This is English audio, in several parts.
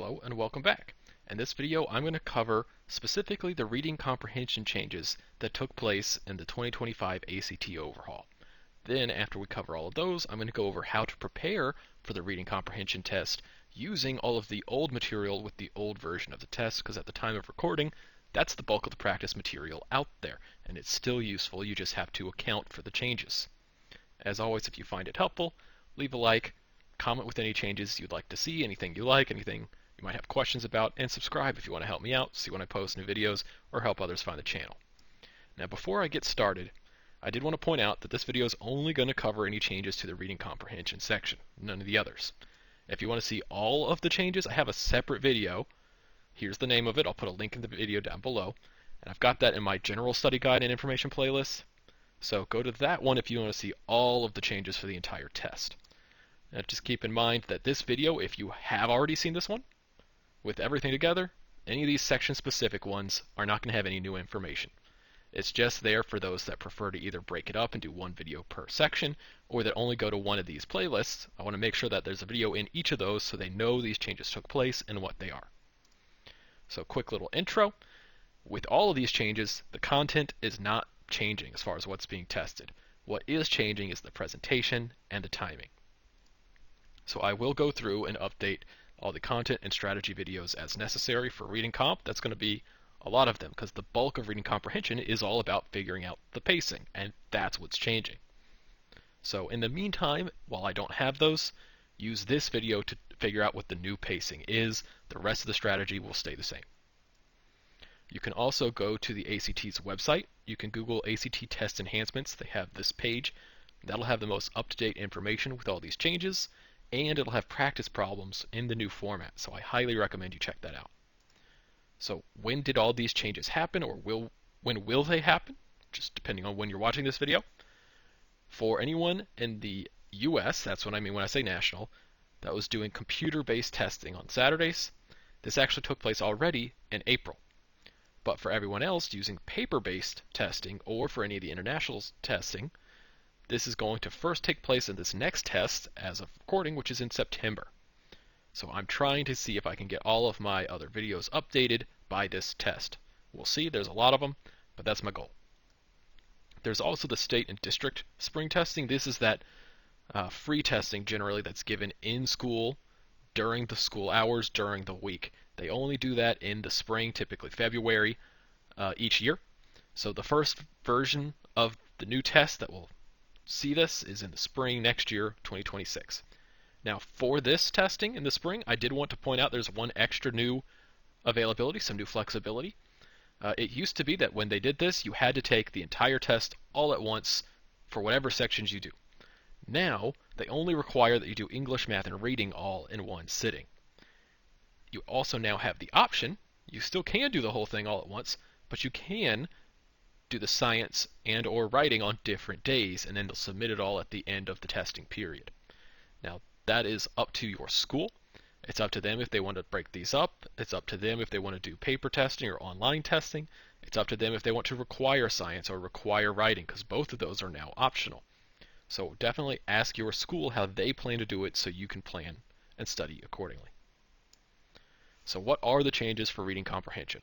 Hello and welcome back. In this video I'm going to cover specifically the reading comprehension changes that took place in the 2025 ACT overhaul. Then after we cover all of those, I'm going to go over how to prepare for the reading comprehension test using all of the old material with the old version of the test, because at the time of recording that's the bulk of the practice material out there and it's still useful. You just have to account for the changes. As always, if you find it helpful, leave a like, comment with any changes you'd like to see, anything you like, anything you might have questions about, and subscribe if you want to help me out, see when I post new videos, or help others find the channel. Now before I get started, I did want to point out that this video is only going to cover any changes to the reading comprehension section, none of the others. If you want to see all of the changes, I have a separate video. Here's the name of it. I'll put a link in the video down below. And I've got that in my general study guide and information playlist. So go to that one if you want to see all of the changes for the entire test. Now just keep in mind that this video, if you have already seen this one, with everything together, any of these section-specific ones are not going to have any new information. It's just there for those that prefer to either break it up and do one video per section, or that only go to one of these playlists. I want to make sure that there's a video in each of those so they know these changes took place and what they are. So quick little intro. With all of these changes, the content is not changing as far as what's being tested. What is changing is the presentation and the timing. So I will go through and update all the content and strategy videos as necessary for reading comp. That's going to be a lot of them because the bulk of reading comprehension is all about figuring out the pacing, and that's what's changing. So in the meantime, while I don't have those, use this video to figure out what the new pacing is. The rest of the strategy will stay the same. You can also go to the ACT's website. You can Google ACT test enhancements. They have this page. That'll have the most up-to-date information with all these changes, and it'll have practice problems in the new format. So I highly recommend you check that out. So when did all these changes happen, or when will they happen? Just depending on when you're watching this video. For anyone in the US, that's what I mean when I say national, that was doing computer-based testing on Saturdays, this actually took place already in April. But for everyone else using paper-based testing, or for any of the international testing, this is going to first take place in this next test as of recording, which is in September. So I'm trying to see if I can get all of my other videos updated by this test. We'll see, there's a lot of them, but that's my goal. There's also the state and district spring testing. This is that free testing generally that's given in school during the school hours during the week. They only do that in the spring, typically February each year. So the first version of the new test that will see this is in the spring next year, 2026. Now for this testing in the spring, I did want to point out there's one extra new availability, some new flexibility. It used to be that when they did this, you had to take the entire test all at once for whatever sections you do. Now, they only require that you do English, math, and reading all in one sitting. You also now have the option, you still can do the whole thing all at once, but you can do the science and or writing on different days, and then they'll submit it all at the end of the testing period. Now, that is up to your school. It's up to them if they want to break these up. It's up to them if they want to do paper testing or online testing. It's up to them if they want to require science or require writing, because both of those are now optional. So definitely ask your school how they plan to do it so you can plan and study accordingly. So what are the changes for reading comprehension?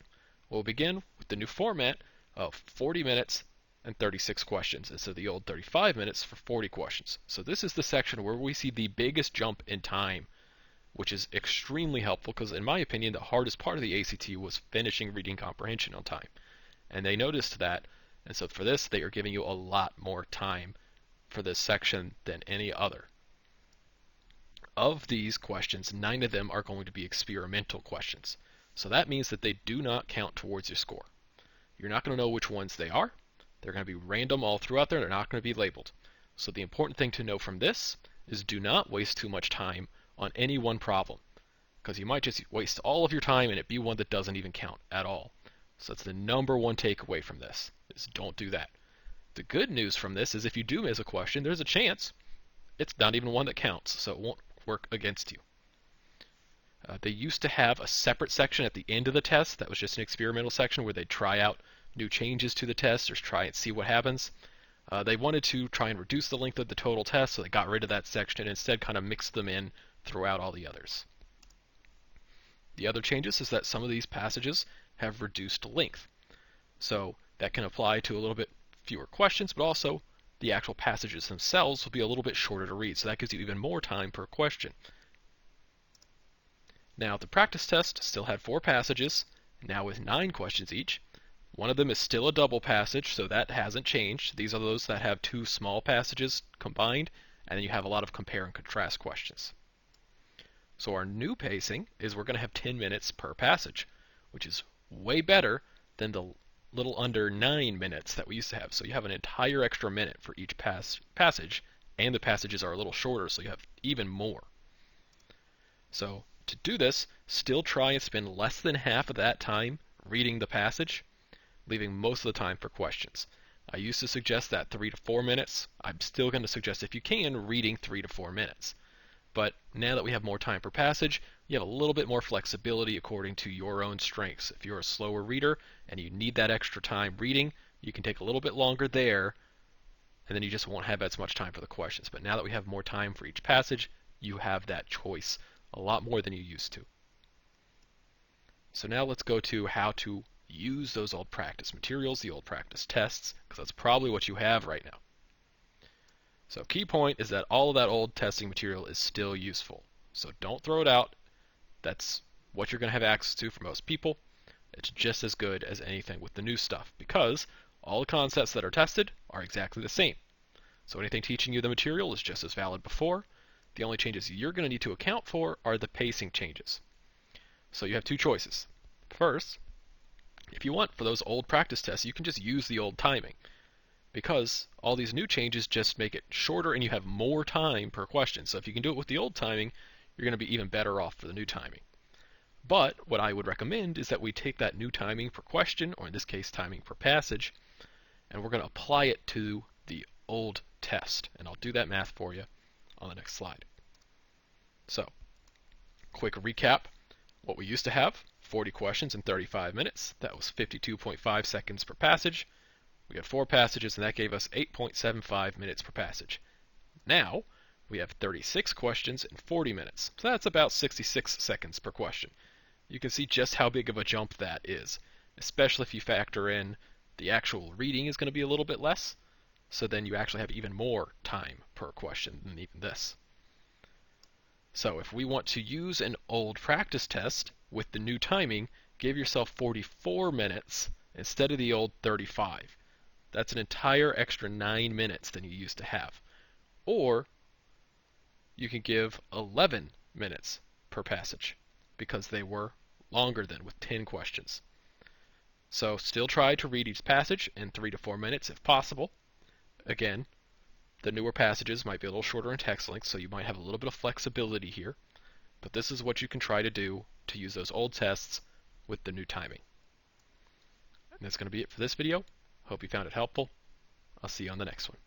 We'll begin with the new format of 40 minutes and 36 questions instead of the old 35 minutes for 40 questions. So this is the section where we see the biggest jump in time, which is extremely helpful because in my opinion the hardest part of the ACT was finishing reading comprehension on time. And they noticed that, and so for this they are giving you a lot more time for this section than any other. Of these questions, 9 of them are going to be experimental questions. So that means that they do not count towards your score. You're not going to know which ones they are. They're going to be random all throughout there. They're not going to be labeled. So the important thing to know from this is do not waste too much time on any one problem, because you might just waste all of your time and it be one that doesn't even count at all. So that's the number one takeaway from this, is don't do that. The good news from this is if you do miss a question, there's a chance it's not even one that counts, so it won't work against you. They used to have a separate section at the end of the test that was just an experimental section where they'd try out new changes to the test or try and see what happens. They wanted to try and reduce the length of the total test, so they got rid of that section and instead kind of mixed them in throughout all the others. The other changes is that some of these passages have reduced length. So that can apply to a little bit fewer questions, but also the actual passages themselves will be a little bit shorter to read. So that gives you even more time per question. Now, the practice test still had 4 passages, now with 9 questions each. One of them is still a double passage, so that hasn't changed. These are those that have 2 small passages combined, and then you have a lot of compare and contrast questions. So our new pacing is we're going to have 10 minutes per passage, which is way better than the little under 9 minutes that we used to have. So you have an entire extra minute for each passage, and the passages are a little shorter, so you have even more. So to do this, still try and spend less than half of that time reading the passage, leaving most of the time for questions. I used to suggest that 3 to 4 minutes. I'm still going to suggest, if you can, reading 3 to 4 minutes. But now that we have more time per passage, you have a little bit more flexibility according to your own strengths. If you're a slower reader and you need that extra time reading, you can take a little bit longer there, and then you just won't have as much time for the questions. But now that we have more time for each passage, you have that choice a lot more than you used to. So now let's go to how to use those old practice materials, the old practice tests, because that's probably what you have right now. So key point is that all of that old testing material is still useful. So don't throw it out. That's what you're going to have access to for most people. It's just as good as anything with the new stuff, because all the concepts that are tested are exactly the same. So anything teaching you the material is just as valid before. The only changes you're going to need to account for are the pacing changes. So you have 2 choices. First, if you want for those old practice tests, you can just use the old timing, because all these new changes just make it shorter and you have more time per question. So if you can do it with the old timing, you're going to be even better off for the new timing. But what I would recommend is that we take that new timing per question, or in this case timing per passage, and we're going to apply it to the old test. And I'll do that math for you on the next slide. So, quick recap. What we used to have, 40 questions in 35 minutes. That was 52.5 seconds per passage. We had 4 passages, and that gave us 8.75 minutes per passage. Now, we have 36 questions in 40 minutes. So that's about 66 seconds per question. You can see just how big of a jump that is, especially if you factor in the actual reading is going to be a little bit less. So then you actually have even more time per question than even this. So if we want to use an old practice test with the new timing, give yourself 44 minutes instead of the old 35. That's an entire extra 9 minutes than you used to have. Or you can give 11 minutes per passage, because they were longer than with 10 questions. So still try to read each passage in 3 to 4 minutes if possible. Again, the newer passages might be a little shorter in text length, so you might have a little bit of flexibility here. But this is what you can try to do to use those old tests with the new timing. And that's going to be it for this video. Hope you found it helpful. I'll see you on the next one.